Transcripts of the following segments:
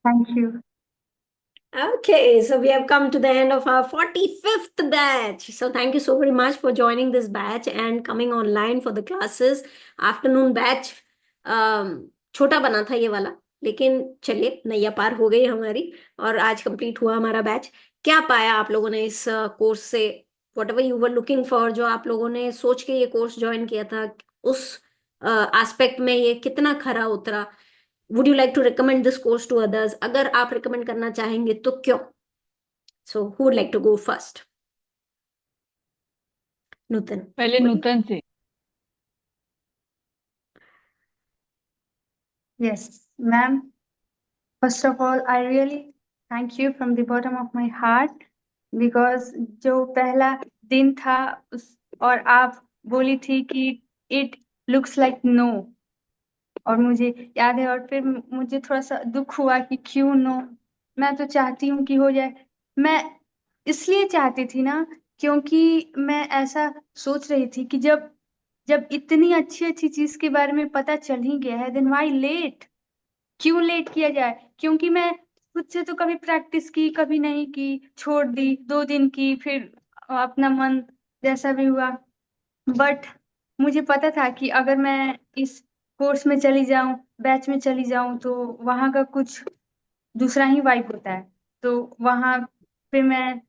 Thank you. Okay, so we have come to the end of our 45th batch. So thank you so very much for joining this batch and coming online for the classes. Afternoon batch छोटा बना था ये वाला, लेकिन चलिए नैया पार हो गई हमारी और आज कंप्लीट हुआ हमारा बैच। क्या पाया आप लोगों ने इस कोर्स से? What ever you were looking for, जो आप लोगों ने सोच के ये कोर्स ज्वाइन किया था, उस एस्पेक्ट में ये कितना खरा उतरा? Would you like to recommend this course to others? अगर आप रिकमेंड करना चाहेंगे तो क्यों? So who would like to go first? Nutan, पहले बोलिए। नूतन से। Yes, ma'am. First of all, I really thank you from the bottom of my heart because जो पहला दिन था और आप बोली थी कि it looks like no, और मुझे याद है, और फिर मुझे थोड़ा सा दुख हुआ कि क्यों नो। मैं तो चाहती हूँ कि हो जाए। मैं इसलिए चाहती थी ना, क्योंकि मैं ऐसा सोच रही थी कि जब जब इतनी अच्छी अच्छी चीज के बारे में पता चल ही गया है, देन व्हाई लेट? क्यों लेट किया जाए? क्योंकि मैं खुद से तो कभी प्रैक्टिस की, कभी नहीं की, छोड़ दी, 2 दिन की, फिर अपना मन जैसा भी हुआ। बट मुझे पता था कि अगर मैं इस कोर्स में चली जाऊं, बैच में चली जाऊं, तो वहां का कुछ दूसरा ही वाइब होता है। तो वहां पे मैं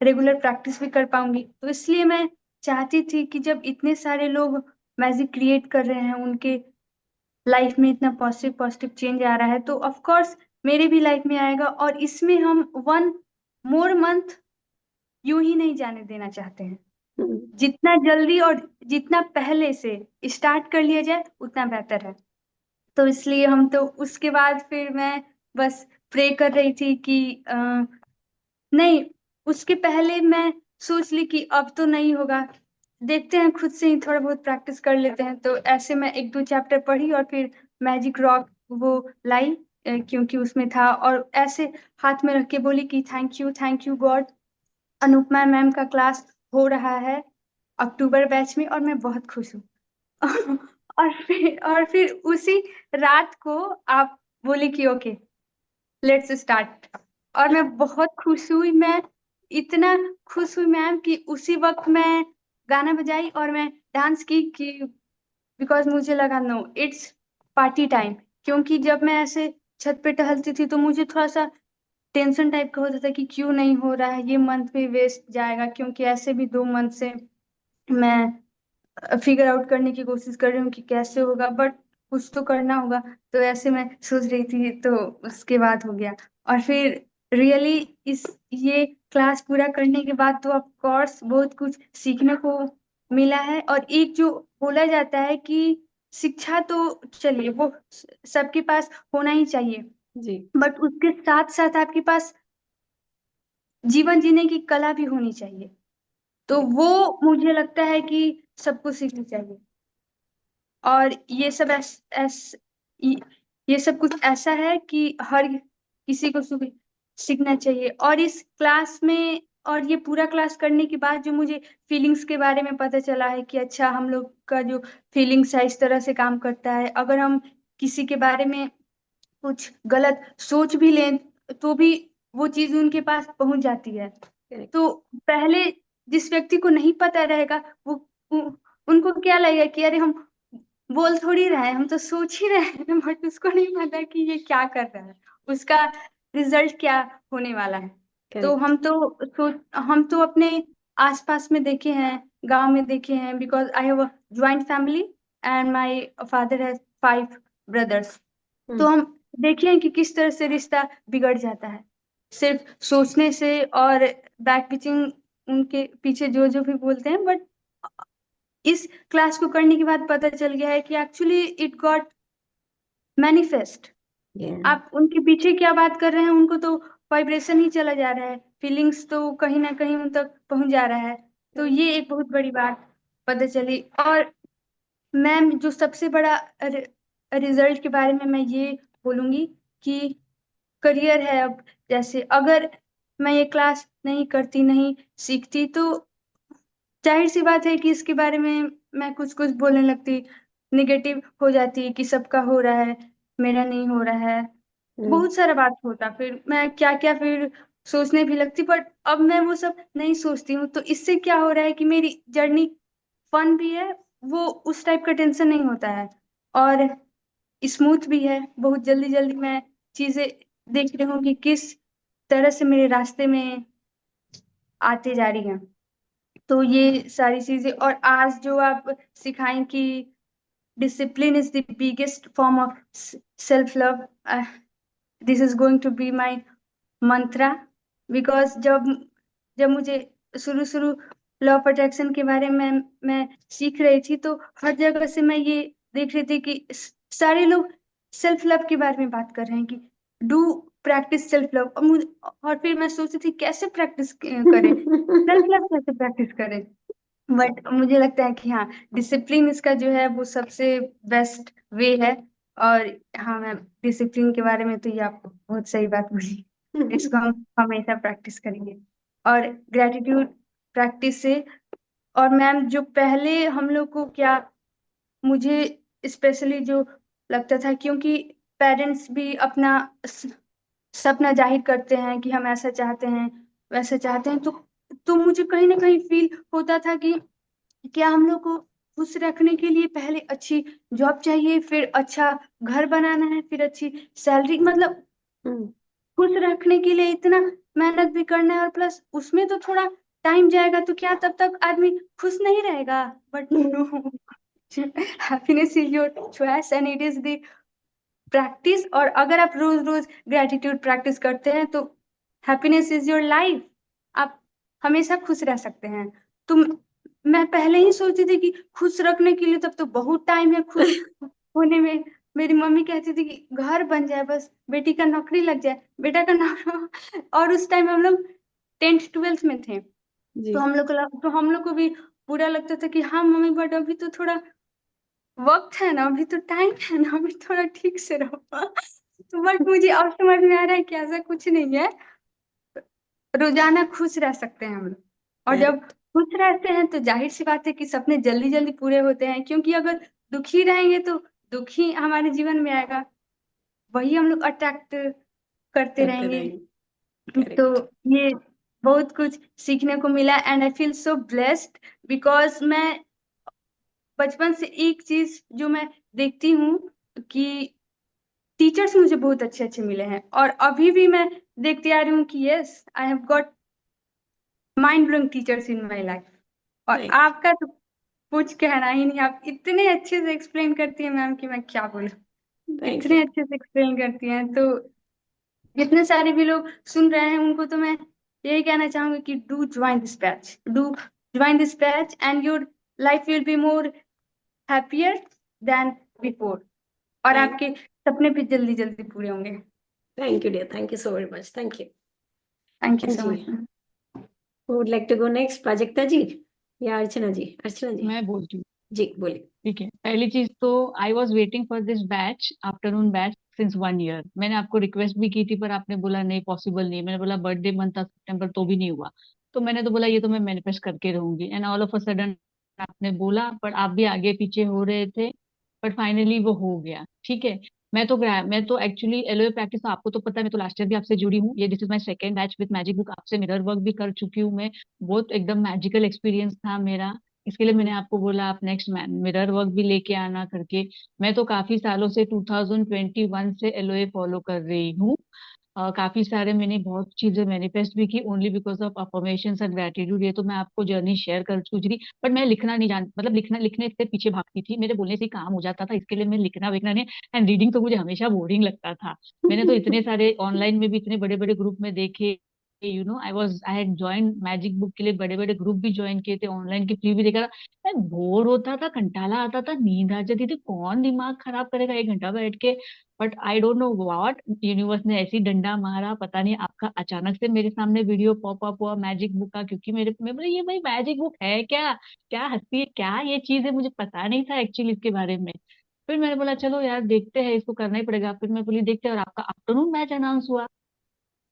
रेगुलर प्रैक्टिस भी कर पाऊंगी। तो इसलिए मैं चाहती थी कि जब इतने सारे लोग मैजिक क्रिएट कर रहे हैं, उनके लाइफ में इतना पॉजिटिव पॉजिटिव चेंज आ रहा है, तो ऑफ कोर्स मेरे भी लाइफ में आएगा। और इसमें हम 1 मोर मंथ यूं ही नहीं जाने देना चाहते हैं। जितना जल्दी और जितना पहले से स्टार्ट कर लिया जाए उतना बेहतर है। तो इसलिए हम तो उसके बाद फिर मैं बस प्रे कर रही थी कि नहीं, उसके पहले मैं सोच ली कि अब तो नहीं होगा, देखते हैं, खुद से ही थोड़ा बहुत प्रैक्टिस कर लेते हैं। तो ऐसे मैं 1-2 चैप्टर पढ़ी और फिर मैजिक रॉक वो लाई, क्योंकि उसमें था, और ऐसे हाथ में रख के बोली कि thank you God, Anupama ma'am का क्लास हो रहा है अक्टूबर बैच में, और मैं बहुत खुश हूँ। और फिर उसी रात को आप बोली कि ओके, लेट्स स्टार्ट। और मैं बहुत खुश हुई। मैं इतना खुश हुई मैम कि उसी वक्त मैं गाना बजाई और मैं डांस की कि बिकॉज मुझे लगा नो, इट्स पार्टी टाइम। क्योंकि जब मैं ऐसे छत पे टहलती थी तो मुझे थोड़ा सा टेंशन टाइप का होता था कि क्यों नहीं हो रहा है, ये मंथ भी वेस्ट जाएगा, क्योंकि ऐसे भी 2 मंथ से मैं फिगर आउट करने की कोशिश कर रही हूँ कि कैसे होगा, बट कुछ तो करना होगा। तो ऐसे मैं सोच रही थी, तो उसके बाद हो गया। और फिर रियली इस ये क्लास पूरा करने के बाद तो ऑफ कोर्स बहुत कुछ सीखने को मिला है। और एक जो बोला जाता है कि शिक्षा तो चलिए वो सबके पास होना ही चाहिए, जी। बट उसके साथ साथ आपके पास जीवन जीने की कला भी होनी चाहिए। तो वो मुझे लगता है कि सबको सीखनी चाहिए। और ये सब ये ये सब कुछ ऐसा है कि हर किसी को सीखना चाहिए। और इस क्लास में, और ये पूरा क्लास करने के बाद जो मुझे फीलिंग्स के बारे में पता चला है कि अच्छा, हम लोग का जो फीलिंग्स है इस तरह से काम करता है। अगर हम किसी के बारे में कुछ गलत सोच भी लें तो भी वो चीज उनके पास पहुंच जाती है। करेक्ट। तो पहले जिस व्यक्ति को नहीं पता रहेगा, वो उनको क्या लगेगा कि अरे, हम बोल थोड़ी रहे हैं, हम तो सोच ही रहे हैं, बट उसको नहीं पता कि ये क्या कर रहा है, उसका रिजल्ट क्या होने वाला है। तो करेक्ट। हम तो अपने आसपास में देखे हैं, गांव में देखे हैं, because I have a joint family and my father has 5 brothers. तो हम देखे हैं कि किस तरह से रिश्ता बिगड़ जाता है सिर्फ सोचने से, और बैक पिचिंग उनके पीछे जो जो भी बोलते हैं। बट इस क्लास को करने के बाद पता चल गया है कि actually it got manifest. Yeah. आप उनके पीछे क्या बात कर रहे हैं, उनको तो वाइब्रेशन ही चला जा रहा है, फीलिंग्स तो कहीं ना कहीं उन तक पहुंच जा रहा है। तो Correct. ये एक बहुत बड़ी बात पता चली। और मैम, जो सबसे बड़ा रिजल्ट के बारे में मैं ये बोलूंगी कि करियर है। अब जैसे अगर मैं ये क्लास नहीं करती, नहीं सीखती, तो जाहिर सी बात है कि इसके बारे में मैं कुछ कुछ बोलने लगती, निगेटिव हो जाती कि सबका हो रहा है, मेरा नहीं हो रहा है। बहुत सारा बात होता, फिर मैं क्या क्या फिर सोचने भी लगती, बट अब मैं वो सब नहीं सोचती हूँ। तो इससे क्या हो रहा है कि मेरी जर्नी फन भी है, वो उस टाइप का टेंशन नहीं होता है, और स्मूथ भी है। बहुत जल्दी जल्दी मैं चीजें देख रही हूँ कि किस तरह से मेरे रास्ते में आते जा रही हैं। तो ये सारी चीजें, और आज जो आप सिखाएं कि discipline is the biggest form of self love, this is going to be my mantra. Because जब जब मुझे शुरू शुरू लॉ ऑफ अट्रैक्शन के बारे में मैं सीख रही थी, तो हर जगह से मैं ये देख रही थी कि सारे लोग सेल्फ लव के बारे में बात कर रहे हैं कि डू प्रैक्टिस सेल्फ लव। और और फिर मैं सोचती थी कैसे प्रैक्टिस करें, सेल्फ लव कैसे प्रैक्टिस करें। बट मुझे लगता है कि हाँ, डिसिप्लिन इसका जो है वो सबसे बेस्ट वे है। और हाँ, मैं डिसिप्लिन के बारे में तो ये आपको बहुत सही बात बोली, इसको हम हमेशा प्रैक्टिस करेंगे। और ग्रेटिट्यूड प्रैक्टिस से, और मैम जो पहले हम लोग को क्या, मुझे स्पेशली जो लगता था, क्योंकि पेरेंट्स भी अपना सपना जाहिर करते हैं कि हम ऐसा चाहते हैं वैसा चाहते हैं, तो मुझे कहीं ना कहीं फील होता था कि क्या हम लोग को खुश रखने के लिए पहले अच्छी जॉब चाहिए, फिर अच्छा घर बनाना है, फिर अच्छी सैलरी, मतलब हम्म। खुश रखने के लिए इतना मेहनत भी करना है, और प्लस उसमें तो थोड़ा टाइम जाएगा, तो क्या तब तक आदमी खुश नहीं रहेगा? But no, happiness is your choice and it is the practice. और अगर आप रोज रोज ग्रेटिट्यूड प्रैक्टिस करते हैं, तो हैप्पीनेस इज योर लाइफ, आप हमेशा खुश रह सकते हैं। तो मैं पहले ही सोचती थी कि खुश रखने के लिए तब तो बहुत टाइम है खुश होने में। मेरी मम्मी कहती थी कि घर बन जाए, बस बेटी का नौकरी लग जाए, बेटा का नौकरी। और उस टाइम हम लोग 10th 12th में थे, तो जी। हम लोग को भी बुरा लगता था कि हाँ मम्मी, बट अभी तो थोड़ा वक्त है ना, अभी तो टाइम है ना, अभी थोड़ा ठीक से रहो। तो बट मुझे अब समझ में आ रहा है कि ऐसा कुछ नहीं है, रोजाना खुश रह सकते हैं हम लोग। और जब करेक्ट। खुश रहते हैं तो जाहिर सी बात है कि सपने जल्दी जल्दी पूरे होते हैं, क्योंकि अगर दुखी रहेंगे तो दुखी हमारे जीवन में आएगा, वही हम लोग अट्रैक्ट करते करते रहेंगे। रहेंगे। तो करेक्ट। ये बहुत कुछ सीखने को मिला, and I feel so blessed. Because मैं बचपन से एक चीज जो मैं देखती हूँ कि टीचर्स मुझे बहुत अच्छे अच्छे मिले हैं, और अभी भी मैं देखती आ रही हूँ कि yes, I have got mind blowing teachers in my life. और थैंक आपका तो कुछ कहना ही नहीं, आप इतने अच्छे से एक्सप्लेन करती हैं मैम कि मैं क्या बोलूं। यू। Thank you. इतने अच्छे से एक्सप्लेन करती हैं, तो जितने सारे भी लोग सुन रहे हैं उनको तो मैं यही कहना चाहूंगी कि do join this batch, do join this batch, and your life will be more happier than before, और थैंक आपके सपने भी जल्दी जल्दी पूरे होंगे। Thank you dear, thank you so very much, thank you. Thank you हाँ सो जी। Much. Who would like to go next? Prajakta ji या अर्चना जी? अर्चना जी। मैं बोलती हूँ। जी बोलिए। ठीक है, पहली चीज तो I was waiting for this batch, afternoon batch, since 1 year. मैंने आपको रिक्वेस्ट भी की थी, पर आपने बोला नहीं पॉसिबल नहीं है। मैंने बोला बर्थडे मंथ था सितंबर, तो भी नहीं हुआ। तो मैंने तो बोला ये तो मैं मैनिफेस्ट करके रहूंगी, and all of a sudden आपने बोला, पर आप भी आगे पीछे हो रहे थे, बट फाइनली वो हो गया। ठीक है। मैं तो एक्चुअली एलओए प्रैक्टिस, आपको तो पता है, मैं तो लास्ट ईयर भी आपसे जुड़ी हूँ। ये this is my second batch with magic book, आपसे मिरर वर्क भी कर चुकी हूँ मैं। बहुत एकदम मैजिकल एक्सपीरियंस था मेरा। इसके लिए मैंने आपको बोला आप नेक्स्ट मिरर वर्क भी लेके आना करके। मैं तो काफी सालों से 2021 से एलओए फॉलो कर रही हूँ। काफी सारे मैंने बहुत चीजें मैनिफेस्ट भी की only because of affirmations and gratitude. ये तो मैं आपको जर्नी शेयर कर चुकी थी, बट मैं लिखना नहीं जान, मतलब लिखना लिखने से पीछे भागती थी, मेरे बोलने से ही काम हो जाता था, इसके लिए मैं लिखना विखना नहीं। एंड रीडिंग तो मुझे हमेशा बोरिंग लगता था। मैंने तो इतने सारे ऑनलाइन में भी इतने बड़े बड़े ग्रुप में देखे, I had join magic book के लिए बड़े बड़े ग्रुप भी ज्वाइन किए थे, ऑनलाइन के फ्री भी देखा था। मैं बोर होता था, कंटाला आता था, नींद आ जाती थी, कौन दिमाग खराब करेगा 1 घंटा बैठ के। But I don't know what, universe ने ऐसी डंडा मारा, पता नहीं आपका अचानक से मेरे सामने वीडियो पॉप अप हुआ मैजिक बुक का, क्योंकि मेरे मैं बोले ये भाई मैजिक बुक है क्या, क्या हंसती है, क्या ये चीज है, मुझे पता नहीं था एक्चुअली इसके बारे में। फिर मैंने बोला चलो यार देखते हैं, इसको करना ही पड़ेगा। फिर मैं बोली देखते हैं, और आपका आफ्टरनून मैच अनाउंस हुआ,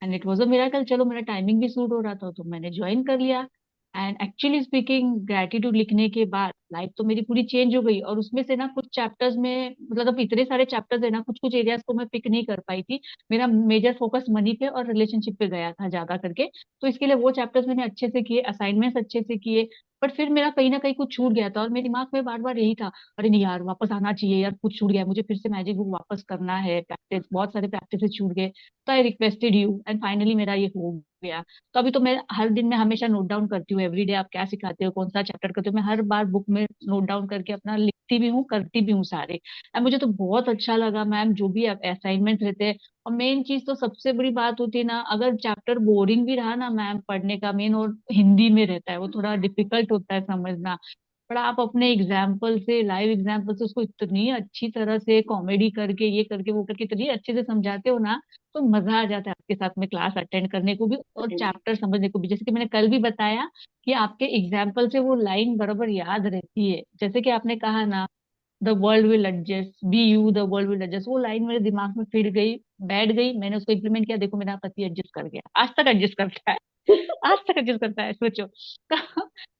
and it was a miracle. चलो मेरा टाइमिंग भी सूट हो रहा था, तो मैंने ज्वाइन कर लिया। एंड एक्चुअली स्पीकिंग, ग्रेटिट्यूड लिखने के बाद लाइफ तो मेरी पूरी चेंज हो गई। और उसमें से ना कुछ चैप्टर्स में, मतलब इतने सारे चैप्टर्स है ना, कुछ कुछ एरियाज को मैं पिक नहीं कर पाई थी। मेरा मेजर फोकस मनी पे और रिलेशनशिप पे गया था ज्यादा करके। तो इसके लिए वो चैप्टर्स मैंने अच्छे से किए, असाइनमेंट्स अच्छे से किए। बट फिर मेरा कहीं ना कहीं कुछ छूट गया था, और मेरे दिमाग में बार बार यही था, अरे नहीं यार वापस आना चाहिए यार, कुछ छूट गया, मुझे फिर से मैजिक बुक वापस करना है, प्रैक्टिस, बहुत सारे प्रैक्टिस छूट गए। तो I requested you and finally मेरा ये हो गया। तो अभी तो मैं हर दिन में हमेशा नोट डाउन करती हूँ, एवरीडे आप क्या सिखाते हो, कौन सा चैप्टर करते हो, मैं हर बार बुक में नोट डाउन करके अपना लिखती भी हूँ, करती भी हूँ सारे। एंड मुझे तो बहुत अच्छा लगा मैम, जो भी असाइनमेंट रहते हैं। और मेन चीज तो सबसे बड़ी बात होती है ना, अगर चैप्टर बोरिंग भी रहा ना मैम पढ़ने का, मेन और हिंदी में रहता है, वो थोड़ा डिफिकल्ट होता है समझना। पर आप अपने एग्जाम्पल से, लाइव एग्जाम्पल से उसको इतनी अच्छी तरह से कॉमेडी करके, ये करके वो करके इतनी अच्छे से समझाते हो ना, तो मजा आ जाता है आपके साथ में क्लास अटेंड करने को भी और हाँ जी। चैप्टर समझने को भी। जैसे कि मैंने कल भी बताया कि आपके एग्जाम्पल से वो लाइन बराबर याद रहती है। जैसे कि आपने कहा ना, the world will adjust, be you, the world will adjust, वो लाइन मेरे दिमाग में फिर गई, बैठ गई, मैंने उसको इम्प्लीमेंट किया, देखो मेरा पति एडजस्ट कर गया, आज तक एडजस्ट करता है। आज तक एडजस्ट करता है, सोचो।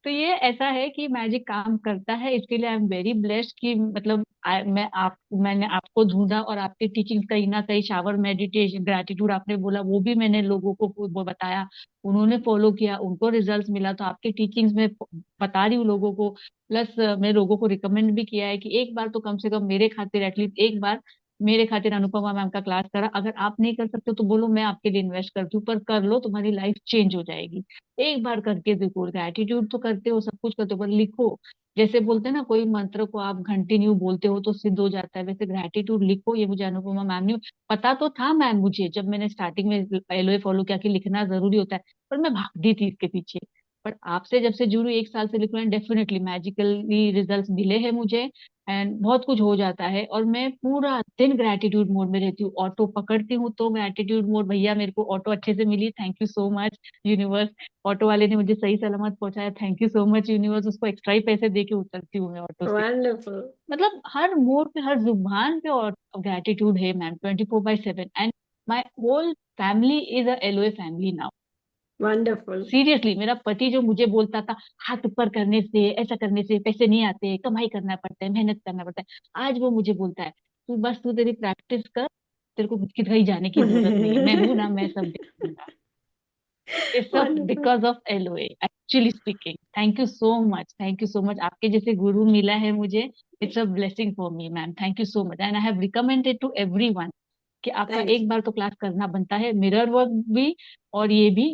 तो ये ऐसा है कि मैजिक काम करता है, इसके लिए आई एम वेरी ब्लेस्ड कि मतलब मैंने आपको ढूंढा, और आपके टीचिंग कहीं ना कहीं, शावर मेडिटेशन, ग्रेटिट्यूड आपने बोला, वो भी मैंने लोगों को वो बताया, उन्होंने फॉलो किया, उनको रिजल्ट्स मिला। तो आपके टीचिंग्स में बता रही हूँ लोगों को, प्लस मैं लोगों को रिकमेंड भी किया है कि एक बार तो कम से कम मेरे खातिर, एटलीस्ट एक बार मेरे खातिर अनुपमा मैम का क्लास करा। अगर आप नहीं कर सकते हो तो बोलो, मैं आपके लिए इन्वेस्ट करती हूँ, पर कर लो, तुम्हारी लाइफ चेंज हो जाएगी। एक बार करके देखो, ग्रेटिट्यूड तो करते हो, सब कुछ करते हो, पर लिखो। जैसे बोलते हैं ना, कोई मंत्र को आप कंटिन्यू बोलते हो तो सिद्ध हो जाता है, वैसे ग्रेटिट्यूड लिखो। ये मुझे अनुपमा मैम ने पता तो था मैम, मुझे जब मैंने स्टार्टिंग में एलओए फॉलो किया कि लिखना जरूरी होता है, पर मैं भागती थी इसके पीछे। पर आपसे जब से जुड़ी, एक साल से लिख रही हूँ, डेफिनेटली मैजिकली रिजल्ट्स मिले हैं मुझे। एंड बहुत कुछ हो जाता है, और मैं पूरा दिन ग्रेटिट्यूड मोड में रहती हूँ। ऑटो पकड़ती हूँ तो ग्रेटिट्यूड मोड, भैया मेरे को ऑटो अच्छे से मिली, thank you so much universe, auto वाले ने मुझे सही सलामत पहुंचाया, thank you so much universe, उसको एक्स्ट्रा ही पैसे दे के उतरती हूँ मैं ऑटो से। वंडरफुल। मतलब हर मोड पे, हर जुबान पे और ग्रेटिट्यूड है ma'am, 24/7। And my whole family is a LOA family now. Wonderful. Seriously, मेरा पति जो मुझे बोलता था, हाथ ऊपर करने से, ऐसा करने से पैसे नहीं आते, कमाई करना पड़ता है, मेहनत करना पड़ता है, आज वो मुझे बोलता है, तू बस, तू तेरी प्रैक्टिस कर, तेरे को कहीं जाने की जरूरत नहीं है, मैं हूं ना, मैं सब देखूंगा। ये सब wonderful. Because of LOA, actually speaking. Thank you so much, thank you so much, आपके जैसे गुरु मिला है मुझे। It's a blessing for me ma'am, thank you so much. And I have recommended to everyone कि आपका थैंक एक बार तो क्लास करना बनता है, मिरर वर्क भी और ये भी।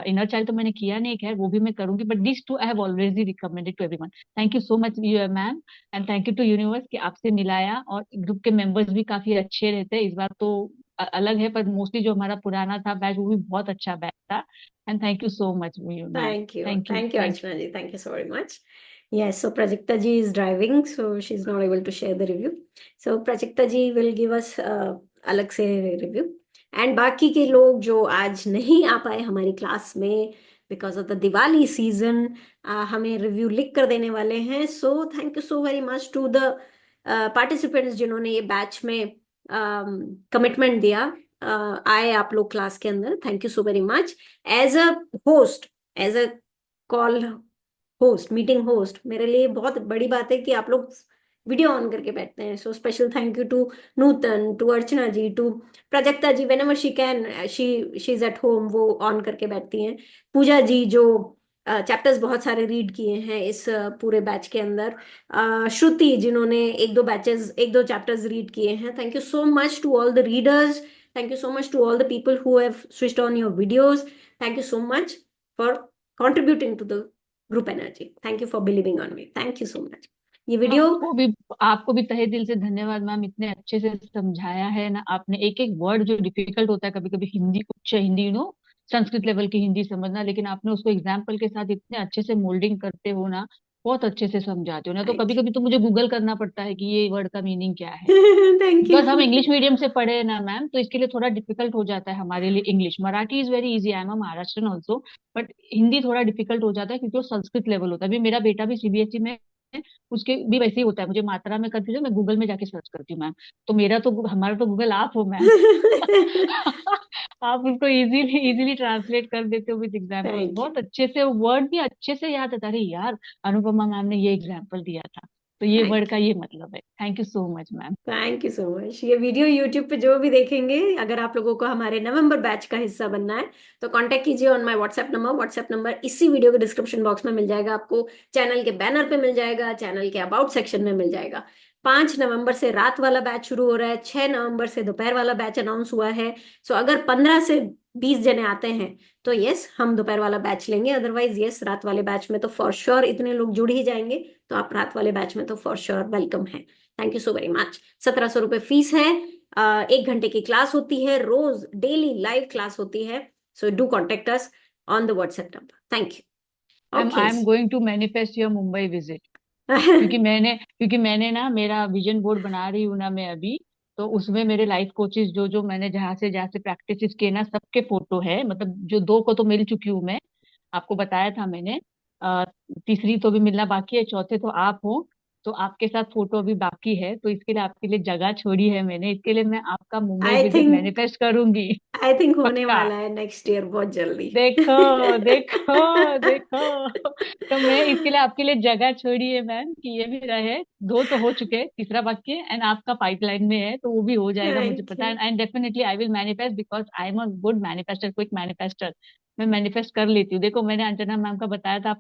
इनर चाइल्ड तो मैंने किया नहीं, खैर वो भी मैं करूंगी, but this too I have already recommended to everyone. Thank you so much ma'am, and thank you to universe कि आपसे मिलाया। और ग्रुप के मेंबर्स भी काफी अच्छे रहते हैं, इस बार तो अलग है, पर मोस्टली जो हमारा पुराना था बैच, वो भी बहुत अच्छा बैच था। And thank you so much, ma'am. Thank you. Thank you. Thank you, Thank you. Archana ji. Thank you so very much. Yes, so Prajakta ji is driving, so she's not able to share the review. So Prajakta ji will give us अलग से review. And बाकी के लोग जो आज नहीं आ पाए हमारी क्लास में because of the Diwali season, हमें रिव्यू लिख कर देने वाले हैं. So thank you so very much to the participants जिन्होंने ये बैच में कमिटमेंट दिया. आए आप लोग क्लास के अंदर. Thank you so very much. As a host, as a call host, meeting host, मेरे लिए बहुत बड़ी बात है कि आप लोग वीडियो ऑन करके बैठते हैं. So special thank you to Nutan, to Archana ji, to Prajakta ji. Whenever she can, she is at home, वो ऑन करके बैठती हैं. पूजा जी जो चैप्टर्स बहुत सारे रीड किए हैं इस पूरे बैच के अंदर. श्रुति जिन्होंने एक दो चैप्टर्स रीड किए हैं. Thank you so much to all the readers. Thank you so much to all the people who have switched on your videos. Thank you so much for contributing to the group energy. Thank you for believing on me. Thank you so much. ये video आपको भी आपको भी तहे दिल से धन्यवाद ma'am, इतने अच्छे से समझाया है ना आपने। एक एक वर्ड जो डिफिकल्ट होता है कभी कभी, हिंदी, उच्च हिंदी, संस्कृत लेवल की हिंदी समझना, लेकिन आपने उसको एग्जाम्पल के साथ इतने अच्छे से मोल्डिंग करते हो ना, बहुत अच्छे से समझाते हो ना। तो कभी थैंक कभी तो मुझे गूगल करना पड़ता है कि ये वर्ड का मीनिंग क्या है। यू. थैंक बिकॉज हम इंग्लिश यू. मीडियम से पढ़े हैं ना मैम, तो इसके लिए थोड़ा डिफिकल्ट हो जाता है हमारे लिए English. Marathi is very easy, I am a Maharashtrian also, but Hindi थोड़ा डिफिकल्ट हो जाता है क्योंकि वो संस्कृत लेवल होता है। अभी मेरा बेटा भी सीबीएसई में उसके भी वैसे ही होता है, मुझे मात्रा में कंफ्यूजन, मैं गूगल में जाके सर्च करती हूँ मैम। तो मेरा तो हमारा तो गूगल आप हो मैम। आप उसको इजीली इजीली ट्रांसलेट कर देते हो विद एग्जांपल, थैंक यू। बहुत अच्छे से वर्ड भी अच्छे से याद है। अरे यार, अनुपमा मैम ने ये एग्जांपल दिया था, तो ये वर्ड थैंक का ये मतलब है। Thank you so much ma'am. Thank you so much. ये वीडियो यूट्यूब पे जो भी देखेंगे, अगर आप लोगों को हमारे नवंबर बैच का हिस्सा बनना है तो कांटेक्ट कीजिए on my WhatsApp number. WhatsApp number इसी वीडियो के डिस्क्रिप्शन बॉक्स में मिल जाएगा आपको, चैनल के बैनर पे मिल जाएगा, चैनल के अबाउट सेक्शन में मिल जाएगा। 5 नवंबर से रात वाला बैच शुरू हो रहा है, 6 नवंबर से दोपहर वाला बैच अनाउंस हुआ है। सो अगर 15 से 20 जने आते हैं तो यस हम दोपहर वाला बैच लेंगे, अदरवाइज यस रात वाले बैच में तो फॉर श्योर इतने लोग जुड़ ही जाएंगे, तो आप रात वाले बैच में तो फॉर श्योर वेलकम है। Thank you so very much. 1700 रुपये फीस है। 1 घंटे की क्लास होती है, रोज डेली लाइव क्लास होती है। So do contact us on the WhatsApp number. Thank you. I okay. Am going to manifest your Mumbai visit. क्योंकि मैंने ना मेरा विजन बोर्ड बना रही हूँ ना मैं अभी, तो उसमें मेरे लाइफ कोचेस जो जो मैंने जहाँ से प्रैक्टिस किए ना, सबके फोटो है। मतलब जो 2 को तो मिल चुकी हूँ मैं, आपको बताया था मैंने। आ, तीसरी तो भी मिलना बाकी है, चौथे तो आप हो। तो आपके साथ फोटो अभी बाकी है, तो इसके लिए आपके लिए जगह छोड़ी है मैंने, इसके लिए मैं आपका Mumbai I visit think manifest करूंगी। आई थिंक होने पक्का। वाला है नेक्स्ट ईयर बहुत जल्दी। देखो देखो देखो। तो मैं इसके लिए आपके लिए जगह छोड़ी है मैम, कि ये भी रहे। 2 तो हो चुके हैं, तीसरा बाकी है, एंड आपका पाइपलाइन में है, तो वो भी हो जाएगा मुझे थैंक पता यू। है। And definitely I will manifest, because I am a good manifester, quick manifester. मैं मैनिफेस्ट कर लेती हूँ। देखो मैंने अंजना मैम का बताया था,